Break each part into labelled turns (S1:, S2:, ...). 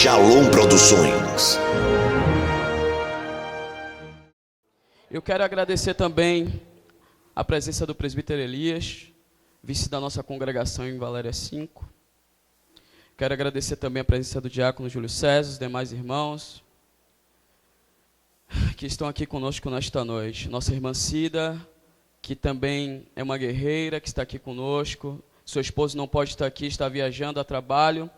S1: Shalom Produções.
S2: Eu quero agradecer também a presença do presbítero Elias, vice da nossa congregação em Valéria 5. Quero agradecer também a presença do diácono Júlio César, os demais irmãos que estão aqui conosco nesta noite. Nossa irmã Cida, que também é uma guerreira, que está aqui conosco. Seu esposo não pode estar aqui, está viajando a trabalho.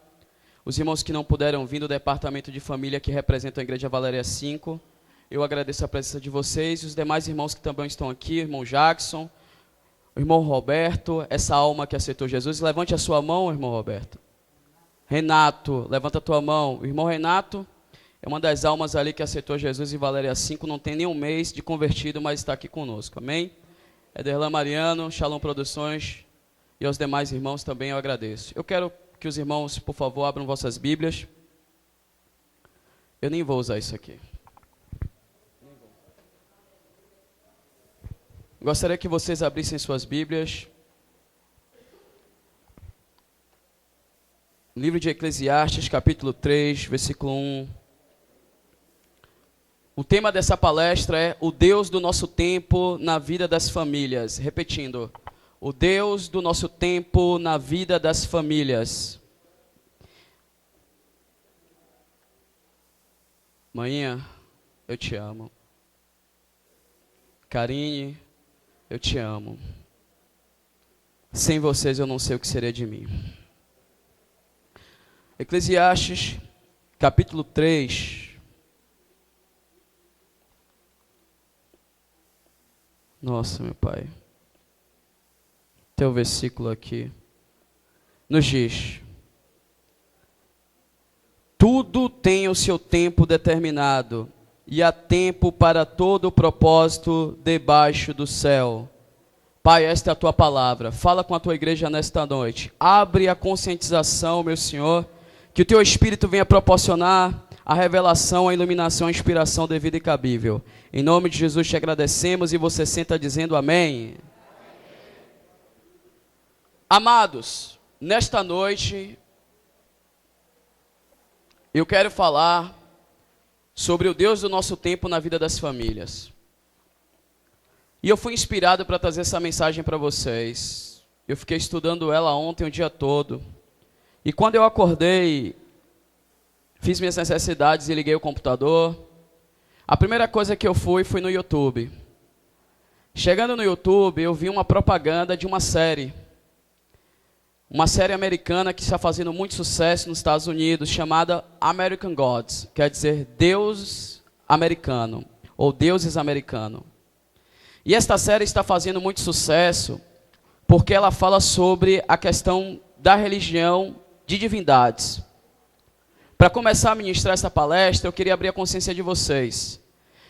S2: Os irmãos que não puderam vir do departamento de família que representam a Igreja Valéria 5. Eu agradeço a presença de vocês e os demais irmãos que também estão aqui, irmão Jackson, o irmão Roberto, essa alma que aceitou Jesus. Levante a sua mão, irmão Roberto. Renato, levanta a tua mão. O irmão Renato é uma das almas ali que aceitou Jesus em Valéria 5, não tem nem um mês de convertido, mas está aqui conosco, amém? Ederlan Mariano, Shalom Produções e aos demais irmãos também eu agradeço. Eu quero que os irmãos, por favor, abram vossas Bíblias. Eu nem vou usar isso aqui. Gostaria que vocês abrissem suas Bíblias. Livro de Eclesiastes, capítulo 3, versículo 1. O tema dessa palestra é o Deus do nosso tempo na vida das famílias. Repetindo, o Deus do nosso tempo na vida das famílias. Manhinha, eu te amo. Karine, eu te amo. Sem vocês eu não sei o que seria de mim. Eclesiastes, capítulo 3. Nossa, meu Pai. Teu versículo aqui nos diz: tudo tem o seu tempo determinado, e há tempo para todo o propósito debaixo do céu. Pai, esta é a tua palavra. Fala com a tua igreja nesta noite. Abre a conscientização, meu Senhor, que o teu Espírito venha proporcionar a revelação, a iluminação, a inspiração devida e cabível. Em nome de Jesus te agradecemos e você senta dizendo amém. Amados, nesta noite eu quero falar sobre o Deus do nosso tempo na vida das famílias. E eu fui inspirado para trazer essa mensagem para vocês. Eu fiquei estudando ela ontem o dia todo. E quando eu acordei, fiz minhas necessidades e liguei o computador. A primeira coisa que eu fui no YouTube. Chegando no YouTube, eu vi uma propaganda de uma série. Uma série americana que está fazendo muito sucesso nos Estados Unidos, chamada American Gods. Quer dizer, Deus americano, ou deuses americano. E esta série está fazendo muito sucesso porque ela fala sobre a questão da religião de divindades. Para começar a ministrar essa palestra, eu queria abrir a consciência de vocês.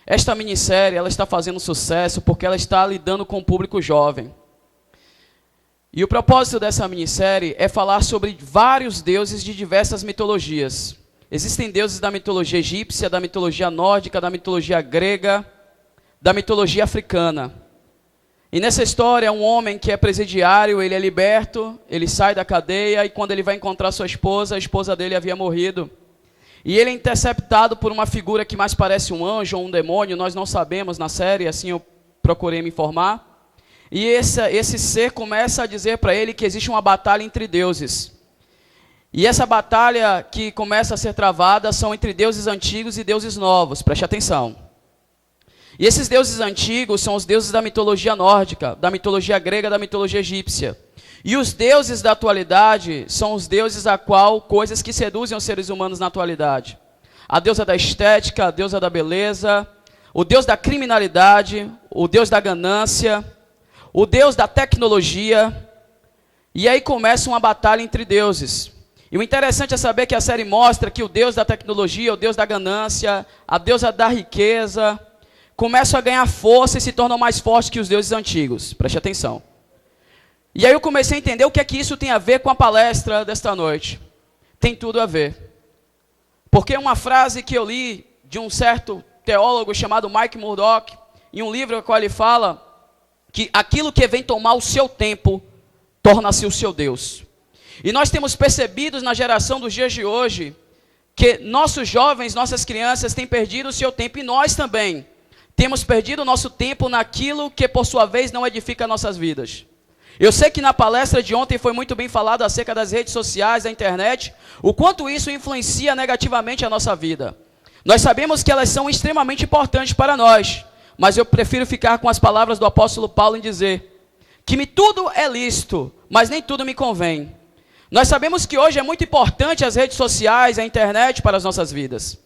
S2: Esta minissérie ela está fazendo sucesso porque ela está lidando com o público jovem. E o propósito dessa minissérie é falar sobre vários deuses de diversas mitologias. Existem deuses da mitologia egípcia, da mitologia nórdica, da mitologia grega, da mitologia africana. E nessa história, um homem que é presidiário, ele é liberto, ele sai da cadeia e quando ele vai encontrar sua esposa, a esposa dele havia morrido. E ele é interceptado por uma figura que mais parece um anjo ou um demônio, nós não sabemos na série, assim eu procurei me informar. E esse ser começa a dizer para ele que existe uma batalha entre deuses. E essa batalha que começa a ser travada são entre deuses antigos e deuses novos, preste atenção. E esses deuses antigos são os deuses da mitologia nórdica, da mitologia grega, da mitologia egípcia. E os deuses da atualidade são os deuses a qual coisas que seduzem os seres humanos na atualidade. A deusa da estética, a deusa da beleza, o deus da criminalidade, o deus da ganância, o deus da tecnologia. E aí começa uma batalha entre deuses. E o interessante é saber que a série mostra que o deus da tecnologia, o deus da ganância, a deusa da riqueza, começam a ganhar força e se tornam mais fortes que os deuses antigos. Preste atenção. E aí eu comecei a entender o que é que isso tem a ver com a palestra desta noite. Tem tudo a ver. Porque uma frase que eu li de um certo teólogo chamado Mike Murdock, em um livro no qual ele fala que aquilo que vem tomar o seu tempo, torna-se o seu Deus. E nós temos percebido na geração dos dias de hoje, que nossos jovens, nossas crianças têm perdido o seu tempo, e nós também temos perdido o nosso tempo naquilo que, por sua vez, não edifica nossas vidas. Eu sei que na palestra de ontem foi muito bem falado acerca das redes sociais, da internet, o quanto isso influencia negativamente a nossa vida. Nós sabemos que elas são extremamente importantes para nós, mas eu prefiro ficar com as palavras do apóstolo Paulo em dizer que tudo é lícito, mas nem tudo me convém. Nós sabemos que hoje é muito importante as redes sociais, a internet para as nossas vidas.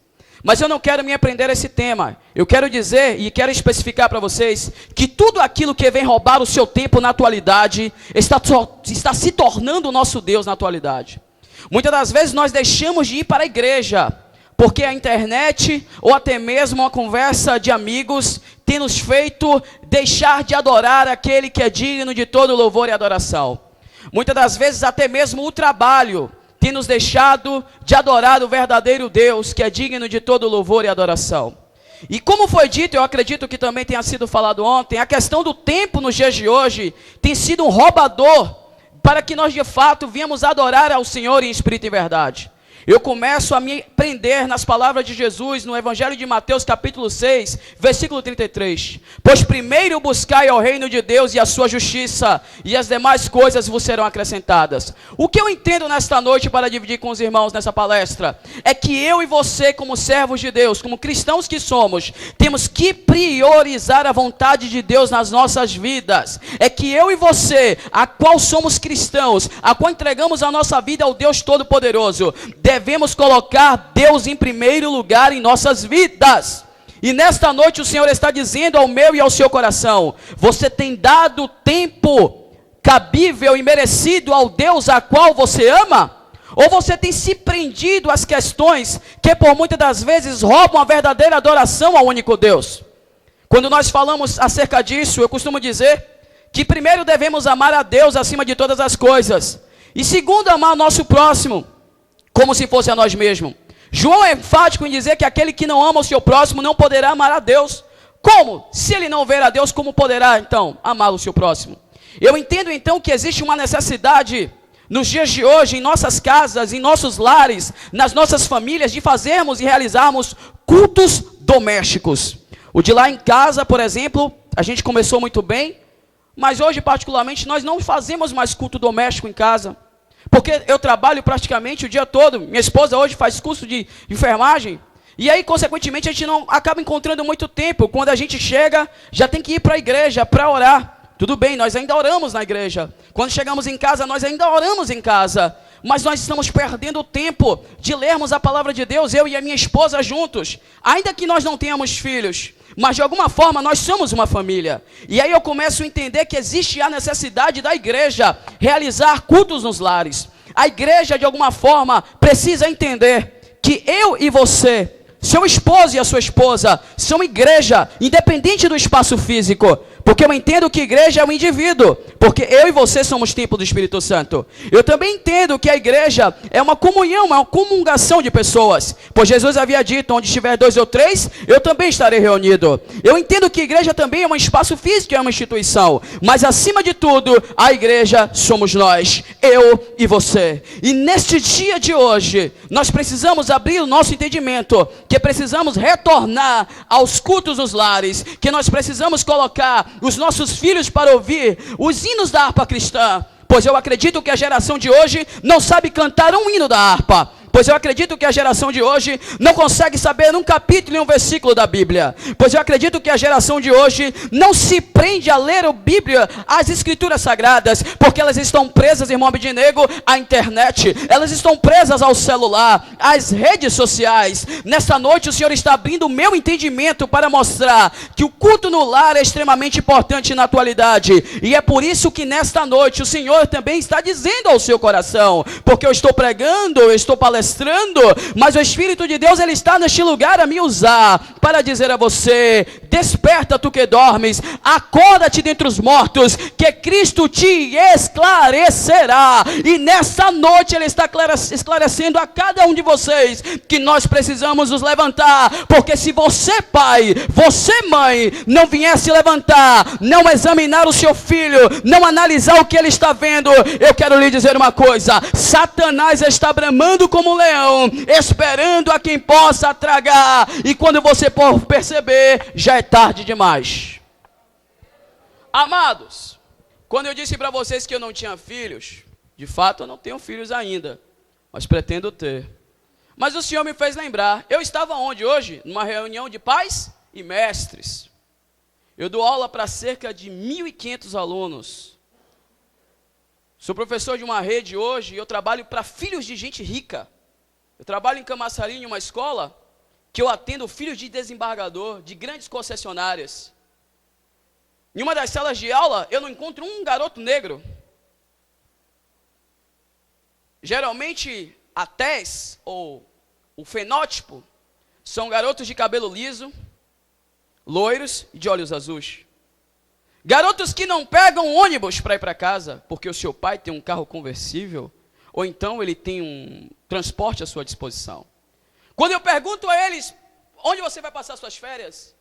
S2: Mas eu não quero me prender a esse tema. Eu quero dizer e quero especificar para vocês que tudo aquilo que vem roubar o seu tempo na atualidade está se tornando o nosso Deus na atualidade. Muitas das vezes nós deixamos de ir para a igreja porque a internet ou até mesmo uma conversa de amigos tem nos feito deixar de adorar aquele que é digno de todo louvor e adoração. Muitas das vezes até mesmo o trabalho tem nos deixado de adorar o verdadeiro Deus, que é digno de todo louvor e adoração. E como foi dito, eu acredito que também tenha sido falado ontem, a questão do tempo nos dias de hoje tem sido um roubador para que nós de fato venhamos adorar ao Senhor em espírito e verdade. Eu começo a me prender nas palavras de Jesus no Evangelho de Mateus capítulo 6, versículo 33. Pois primeiro buscai ao reino de Deus e a sua justiça, e as demais coisas vos serão acrescentadas. O que eu entendo nesta noite para dividir com os irmãos nessa palestra, é que eu e você, como servos de Deus, como cristãos que somos, temos que priorizar a vontade de Deus nas nossas vidas. É que eu e você, a qual somos cristãos, a qual entregamos a nossa vida ao Deus Todo-Poderoso, devemos colocar Deus em primeiro lugar em nossas vidas. E nesta noite o Senhor está dizendo ao meu e ao seu coração: você tem dado tempo cabível e merecido ao Deus a qual você ama? Ou você tem se prendido às questões que por muitas das vezes roubam a verdadeira adoração ao único Deus? Quando nós falamos acerca disso, eu costumo dizer que primeiro devemos amar a Deus acima de todas as coisas, e segundo, amar o nosso próximo como se fosse a nós mesmos. João é enfático em dizer que aquele que não ama o seu próximo não poderá amar a Deus. Como? Se ele não ver a Deus, como poderá então amar o seu próximo? Eu entendo então que existe uma necessidade nos dias de hoje, em nossas casas, em nossos lares, nas nossas famílias, de fazermos e realizarmos cultos domésticos. O de lá em casa, por exemplo, a gente começou muito bem, mas hoje particularmente nós não fazemos mais culto doméstico em casa. Porque eu trabalho praticamente o dia todo. Minha esposa hoje faz curso de enfermagem. E aí, consequentemente, a gente não acaba encontrando muito tempo. Quando a gente chega, já tem que ir para a igreja para orar. Tudo bem, nós ainda oramos na igreja. Quando chegamos em casa, nós ainda oramos em casa. Mas nós estamos perdendo o tempo de lermos a palavra de Deus, eu e a minha esposa juntos. Ainda que nós não tenhamos filhos, mas de alguma forma nós somos uma família. E aí eu começo a entender que existe a necessidade da igreja realizar cultos nos lares. A igreja, de alguma forma, precisa entender que eu e você, seu esposo e a sua esposa, são igreja, independente do espaço físico. Porque eu entendo que igreja é um indivíduo, porque eu e você somos templo do Espírito Santo. Eu também entendo que a igreja é uma comunhão, uma comungação de pessoas. Pois Jesus havia dito, onde estiver 2 ou 3, eu também estarei reunido. Eu entendo que a igreja também é um espaço físico, é uma instituição. Mas acima de tudo, a igreja somos nós, eu e você. E neste dia de hoje, nós precisamos abrir o nosso entendimento, que precisamos retornar aos cultos nos lares, que nós precisamos colocar os nossos filhos para ouvir os hinos da harpa cristã, pois eu acredito que a geração de hoje não sabe cantar um hino da harpa. Pois eu acredito que a geração de hoje não consegue saber um capítulo e um versículo da Bíblia. Pois eu acredito que a geração de hoje não se prende a ler a Bíblia, as Escrituras Sagradas, porque elas estão presas, irmão Abednego, à internet. Elas estão presas ao celular, às redes sociais. Nesta noite o Senhor está abrindo o meu entendimento para mostrar que o culto no lar é extremamente importante na atualidade. E é por isso que nesta noite o Senhor também está dizendo ao seu coração, porque eu estou pregando, eu estou palestrando, mas o Espírito de Deus, ele está neste lugar a me usar para dizer a você: desperta tu que dormes, acorda-te dentre os mortos, que Cristo te esclarecerá. E nessa noite ele está esclarecendo a cada um de vocês que nós precisamos nos levantar, porque se você, pai, você, mãe, não vier se levantar, não examinar o seu filho, não analisar o que ele está vendo, eu quero lhe dizer uma coisa: Satanás está bramando como um leão, esperando a quem possa tragar. E quando você for perceber, já é tarde demais. Amados, quando eu disse para vocês que eu não tinha filhos, de fato eu não tenho filhos ainda, mas pretendo ter. Mas o Senhor me fez lembrar, eu estava onde hoje? Numa reunião de pais e mestres. Eu dou aula para cerca de 1.500 alunos. Sou professor de uma rede hoje e eu trabalho para filhos de gente rica. Eu trabalho em Camaçari, em uma escola, que eu atendo filhos de desembargador, de grandes concessionárias. Em uma das salas de aula, eu não encontro um garoto negro. Geralmente, a tez, ou o fenótipo, são garotos de cabelo liso, loiros e de olhos azuis. Garotos que não pegam ônibus para ir para casa, porque o seu pai tem um carro conversível, ou então ele tem um transporte à sua disposição. Quando eu pergunto a eles, onde você vai passar suas férias?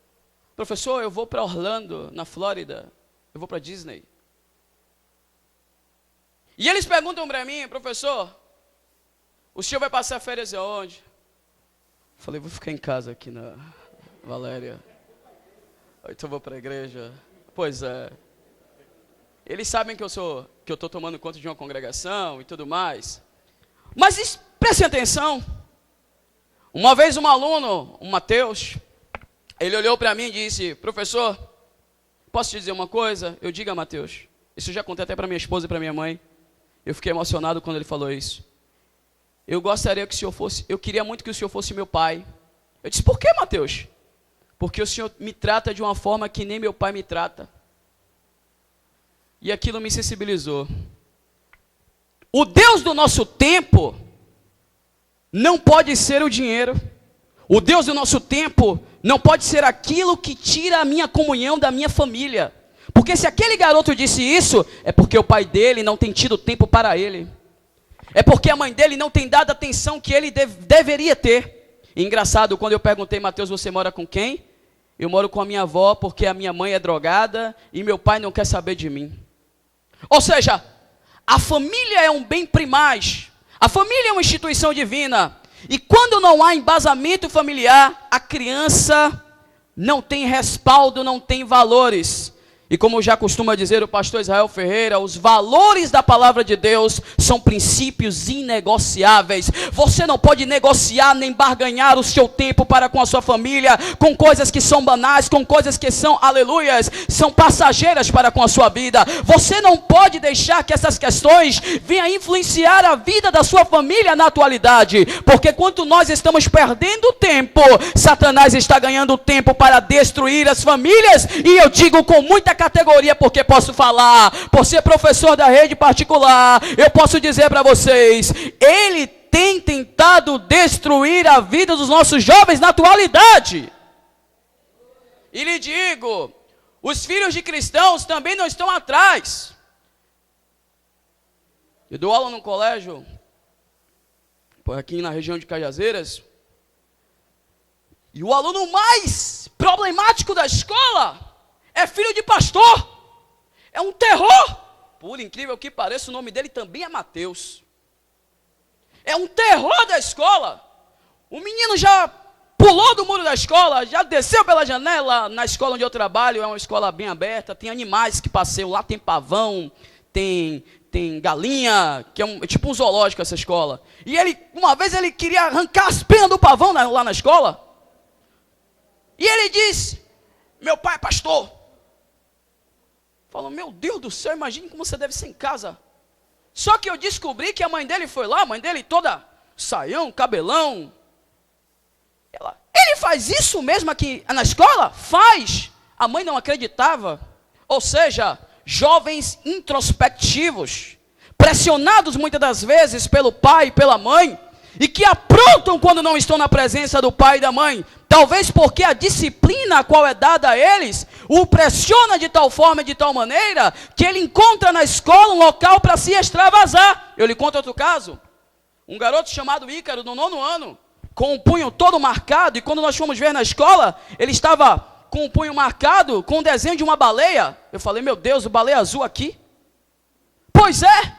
S2: Professor, eu vou para Orlando, na Flórida. Eu vou para Disney. E eles perguntam para mim, professor, o senhor vai passar férias aonde? Eu falei, vou ficar em casa aqui na Valéria. Então eu vou para a igreja. Pois é. Eles sabem que eu estou tomando conta de uma congregação e tudo mais. Mas prestem atenção. Uma vez um aluno, o Mateus, ele olhou para mim e disse, professor, posso te dizer uma coisa? Eu diga, Mateus. Isso eu já contei até para minha esposa e para minha mãe. Eu fiquei emocionado quando ele falou isso. Eu queria muito que o senhor fosse meu pai. Eu disse, por que, Mateus? Porque o senhor me trata de uma forma que nem meu pai me trata. E aquilo me sensibilizou. O Deus do nosso tempo não pode ser o dinheiro. O Deus do nosso tempo não pode ser aquilo que tira a minha comunhão da minha família. Porque se aquele garoto disse isso, é porque o pai dele não tem tido tempo para ele. É porque a mãe dele não tem dado a atenção que ele deveria ter. E engraçado, quando eu perguntei, Mateus, você mora com quem? Eu moro com a minha avó porque a minha mãe é drogada e meu pai não quer saber de mim. Ou seja, a família é um bem primaz. A família é uma instituição divina. E quando não há embasamento familiar, a criança não tem respaldo, não tem valores. E como já costuma dizer o pastor Israel Ferreira, os valores da palavra de Deus são princípios inegociáveis. Você não pode negociar nem barganhar o seu tempo para com a sua família, com coisas que são banais, com coisas que são, aleluias, são passageiras para com a sua vida. Você não pode deixar que essas questões venham influenciar a vida da sua família na atualidade. Porque quando nós estamos perdendo tempo, Satanás está ganhando tempo para destruir as famílias. E eu digo com muita categoria, porque posso falar, por ser professor da rede particular, eu posso dizer para vocês, ele tem tentado destruir a vida dos nossos jovens na atualidade. E lhe digo, os filhos de cristãos também não estão atrás. Eu dou aula num colégio, aqui na região de Cajazeiras, e o aluno mais problemático da escola é filho de pastor. É um terror. Por incrível que pareça, o nome dele também é Mateus. É um terror da escola. O menino já pulou do muro da escola, já desceu pela janela. Na escola onde eu trabalho, é uma escola bem aberta, tem animais que passeiam lá, tem pavão, tem galinha, que é tipo um zoológico essa escola. E uma vez ele queria arrancar as penas do pavão lá na escola. E ele disse, meu pai é pastor. Falou, meu Deus do céu, imagine como você deve ser em casa. Só que eu descobri que a mãe dele foi lá, a mãe dele toda saião, cabelão. Ele faz isso mesmo aqui na escola? Faz. A mãe não acreditava. Ou seja, jovens introspectivos, pressionados muitas das vezes pelo pai e pela mãe, e que aprontam quando não estão na presença do pai e da mãe. Talvez porque a disciplina a qual é dada a eles o pressiona de tal forma e de tal maneira que ele encontra na escola um local para se extravasar. Eu lhe conto outro caso. Um garoto chamado Ícaro, no 9º ano, com o punho todo marcado, e quando nós fomos ver na escola, ele estava com o punho marcado com o desenho de uma baleia. Eu falei, meu Deus, o baleia azul aqui? Pois é.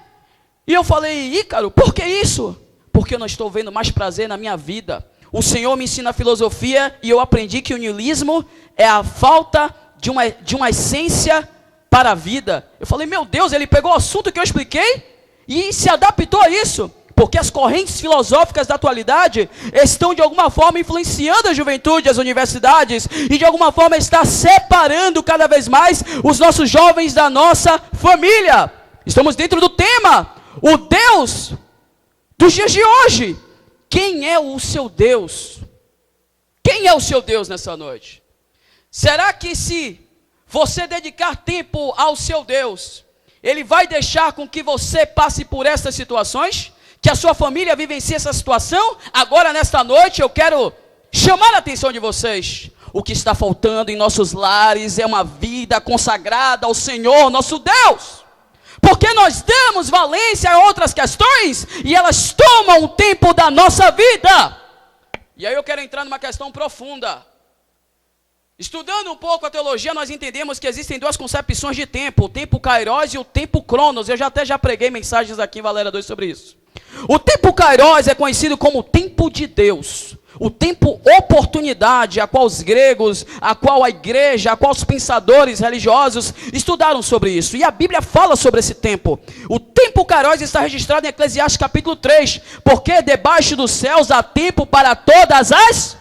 S2: E eu falei, Ícaro, por que isso? porque eu não estou vendo mais prazer na minha vida. O Senhor me ensina filosofia e eu aprendi que o niilismo é a falta de uma essência para a vida. Eu falei, meu Deus, ele pegou o assunto que eu expliquei e se adaptou a isso. Porque as correntes filosóficas da atualidade estão de alguma forma influenciando a juventude, as universidades, e de alguma forma está separando cada vez mais os nossos jovens da nossa família. Estamos dentro do tema, o Deus dos dias de hoje. Quem é o seu Deus? Quem é o seu Deus nessa noite? Será que se você dedicar tempo ao seu Deus, Ele vai deixar com que você passe por essas situações? Que a sua família vivencie essa situação? Agora nesta noite eu quero chamar a atenção de vocês. O que está faltando em nossos lares é uma vida consagrada ao Senhor, nosso Deus. Porque nós damos valência a outras questões e elas tomam o tempo da nossa vida. E aí eu quero entrar numa questão profunda. Estudando um pouco a teologia, nós entendemos que existem duas concepções de tempo. O tempo kairos e o tempo cronos. Eu já preguei mensagens aqui em Valéria 2 sobre isso. O tempo kairos é conhecido como o tempo de Deus. O tempo oportunidade, a qual os gregos, a qual a igreja, a qual os pensadores religiosos estudaram sobre isso. E a Bíblia fala sobre esse tempo. O tempo kairos está registrado em Eclesiastes capítulo 3. Porque debaixo dos céus há tempo para todas as...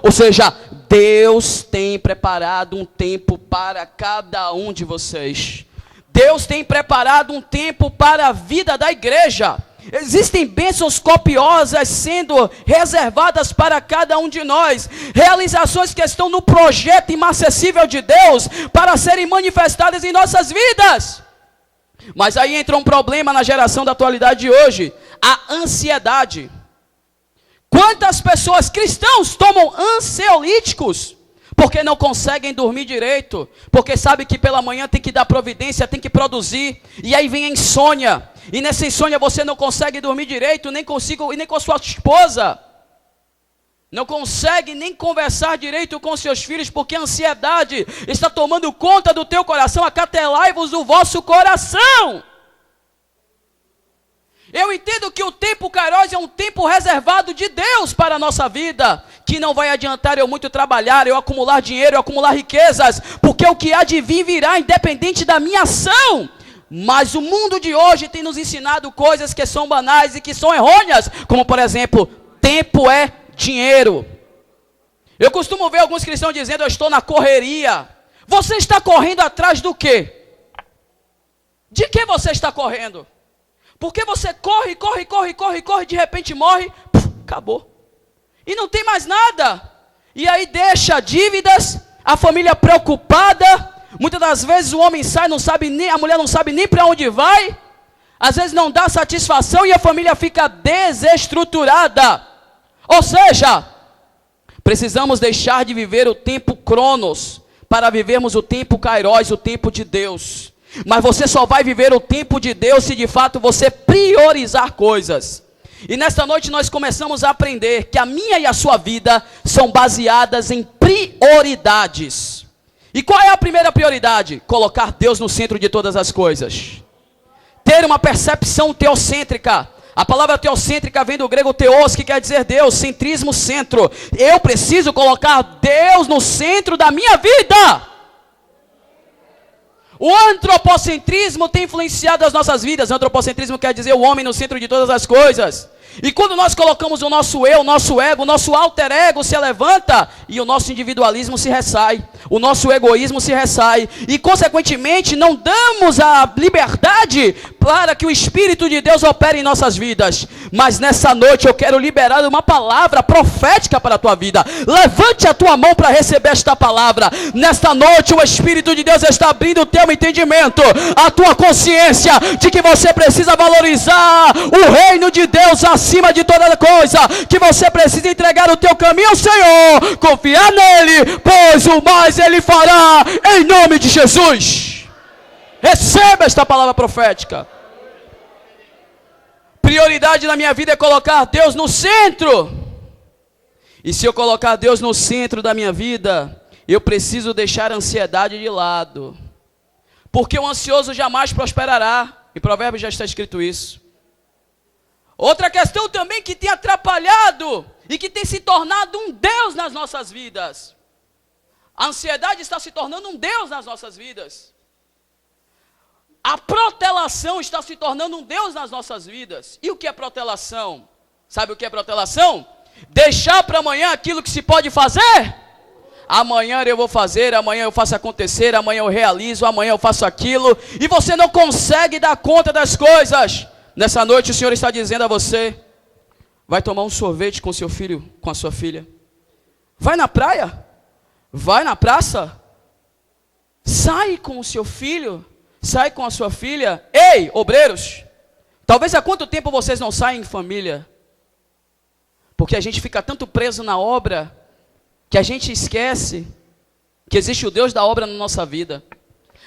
S2: Ou seja, Deus tem preparado um tempo para cada um de vocês. Deus tem preparado um tempo para a vida da igreja. Existem bênçãos copiosas sendo reservadas para cada um de nós. Realizações que estão no projeto inacessível de Deus para serem manifestadas em nossas vidas. Mas aí entra um problema na geração da atualidade de hoje. A ansiedade. Quantas pessoas cristãos tomam ansiolíticos porque não conseguem dormir direito, porque sabe que pela manhã tem que dar providência, tem que produzir, e aí vem a insônia, e nessa insônia você não consegue dormir direito, nem com a sua esposa, não consegue nem conversar direito com seus filhos, porque a ansiedade está tomando conta do teu coração. Acatelai-vos o vosso coração. Eu entendo que o tempo kairos é um tempo reservado de Deus para a nossa vida, que não vai adiantar eu muito trabalhar, eu acumular dinheiro, eu acumular riquezas, porque o que há de vir virá independente da minha ação. Mas o mundo de hoje tem nos ensinado coisas que são banais e que são errôneas, como por exemplo, tempo é dinheiro. Eu costumo ver alguns cristãos dizendo, eu estou na correria. Você está correndo atrás do quê? De que você está correndo? Porque você corre, de repente morre, acabou. E não tem mais nada. E aí deixa dívidas, a família preocupada. Muitas das vezes o homem sai, não sabe nem, a mulher não sabe nem para onde vai. Às vezes não dá satisfação e a família fica desestruturada. Ou seja, precisamos deixar de viver o tempo cronos para vivermos o tempo kairos, o tempo de Deus. Mas você só vai viver o tempo de Deus se de fato você priorizar coisas. E nesta noite nós começamos a aprender que a minha e a sua vida são baseadas em prioridades. E qual é a primeira prioridade? Colocar Deus no centro de todas as coisas. Ter uma percepção teocêntrica. A palavra teocêntrica vem do grego teos, que quer dizer Deus, centrismo, centro. Eu preciso colocar Deus no centro da minha vida. O antropocentrismo tem influenciado as nossas vidas. O antropocentrismo quer dizer o homem no centro de todas as coisas. E quando nós colocamos o nosso eu, o nosso ego, o nosso alter ego se levanta e o nosso individualismo se ressai, o nosso egoísmo se ressai e consequentemente não damos a liberdade para que o Espírito de Deus opere em nossas vidas. Mas nessa noite eu quero liberar uma palavra profética para a tua vida. Levante a tua mão para receber esta palavra. Nesta noite o Espírito de Deus está abrindo o teu entendimento, a tua consciência de que você precisa valorizar o reino de Deus acima de toda coisa, que você precisa entregar o teu caminho ao Senhor, confiar nele, pois o mais ele fará, em nome de Jesus. Receba esta palavra profética. Prioridade na minha vida é colocar Deus no centro. E se eu colocar Deus no centro da minha vida, eu preciso deixar a ansiedade de lado. Porque o ansioso jamais prosperará. Em Provérbios já está escrito isso. Outra questão também que tem atrapalhado e que tem se tornado um Deus nas nossas vidas. A ansiedade está se tornando um Deus nas nossas vidas. A protelação está se tornando um Deus nas nossas vidas. E o que é protelação? Sabe o que é protelação? Deixar para amanhã aquilo que se pode fazer. Amanhã eu vou fazer, amanhã eu faço acontecer, amanhã eu realizo, amanhã eu faço aquilo. E você não consegue dar conta das coisas. Nessa noite o Senhor está dizendo a você: vai tomar um sorvete com seu filho, com a sua filha. Vai na praia. Vai na praça. Sai com o seu filho. Sai com a sua filha. Ei, obreiros. Talvez há quanto tempo vocês não saem em família? Porque a gente fica tanto preso na obra que a gente esquece que existe o Deus da obra na nossa vida.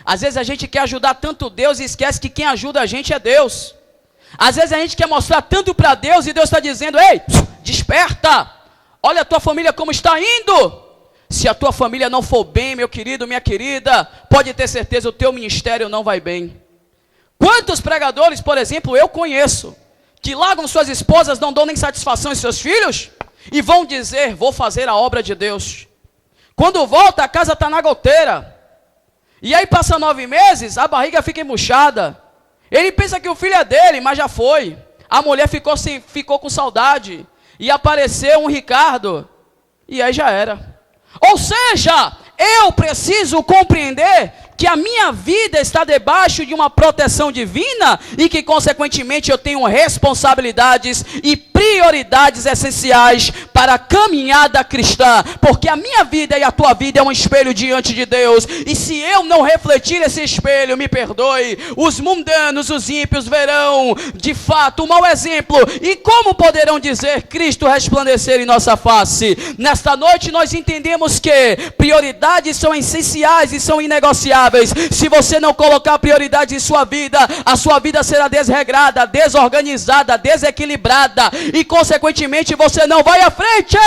S2: Às vezes a gente quer ajudar tanto Deus e esquece que quem ajuda a gente é Deus. Às vezes a gente quer mostrar tanto para Deus e Deus está dizendo: ei, desperta, olha a tua família como está indo. Se a tua família não for bem, meu querido, minha querida, pode ter certeza, o teu ministério não vai bem. Quantos pregadores, por exemplo, eu conheço, que largam suas esposas, não dão nem satisfação em seus filhos, e vão dizer: vou fazer a obra de Deus. Quando volta, a casa está na goteira. E aí passa 9 meses, a barriga fica embuchada. Ele pensa que o filho é dele, mas já foi. A mulher ficou com saudade. E apareceu um Ricardo. E aí já era. Ou seja, eu preciso compreender que a minha vida está debaixo de uma proteção divina e que, consequentemente, eu tenho responsabilidades e prioridades essenciais para a caminhada cristã, porque a minha vida e a tua vida é um espelho diante de Deus, e se eu não refletir esse espelho, me perdoe, os mundanos, os ímpios verão, de fato, um mau exemplo, e como poderão dizer Cristo resplandecer em nossa face? Nesta noite nós entendemos que prioridades são essenciais e são inegociáveis. Se você não colocar prioridade em sua vida, a sua vida será desregrada, desorganizada, desequilibrada, e consequentemente você não vai à frente.